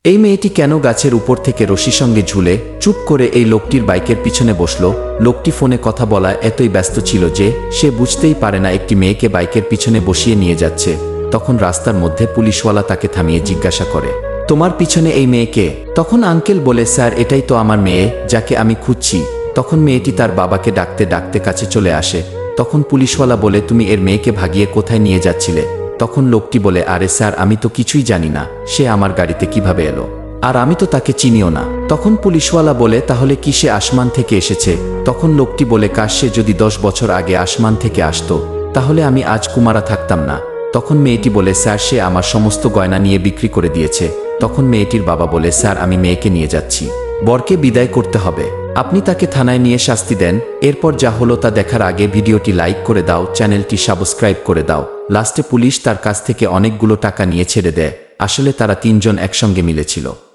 এই মেয়েটি কেন গাছের উপর থেকে রশির সঙ্গে ঝুলে চুপ করে এই লোকটির বাইকের পিছনে বসল? লোকটি ফোনে কথা বলা এতই ব্যস্ত ছিল যে সে বুঝতেই পারে না একটি মেয়েকে বাইকের পিছনে বসিয়ে নিয়ে যাচ্ছে। তখন রাস্তার মধ্যে পুলিশওয়ালা তাকে থামিয়ে জিজ্ঞাসা করে, তোমার পিছনে এই মেয়েকে? তখন আঙ্কেল বলে, স্যার এটাই তো আমার মেয়ে যাকে আমি খুঁজছি। তখন মেয়েটি তার বাবাকে ডাকতে ডাকতে কাছে চলে আসে। তখন পুলিশওয়ালা বলে, তুমি এর মেয়েকে ভাগিয়ে কোথায় নিয়ে যাচ্ছিলে? তখন লোকটি বলে, আরে স্যার আমি তো কিছুই জানি না, সে আমার গাড়িতে কিভাবে এলো, আর আমি তো তাকে চিনিও না। তখন পুলিশওয়ালা বলে, তাহলে কি সে আসমান থেকে এসেছে? তখন লোকটি বলে, কাশ সে যদি 10 বছর আগে আসমান থেকে আসতো তাহলে আমি আজ কুমারা থাকতাম না। তখন মেয়েটি বলে, স্যার সে আমার সমস্ত গয়না নিয়ে বিক্রি করে দিয়েছে। তখন মেয়েটির বাবা বলে, স্যার আমি মেয়েকে নিয়ে যাচ্ছি, বরকে বিদায় করতে হবে, আপনি তাকে থানায় নিয়ে শাস্তি দেন। এরপর যা হলো তা দেখার আগে ভিডিওটি লাইক করে দাও, চ্যানেলটি সাবস্ক্রাইব করে দাও। লাস্টে পুলিশ তার কাছ থেকে অনেকগুলো টাকা নিয়ে ছেড়ে দেয়। আসলে তারা তিনজন একসঙ্গে মিলেছিল।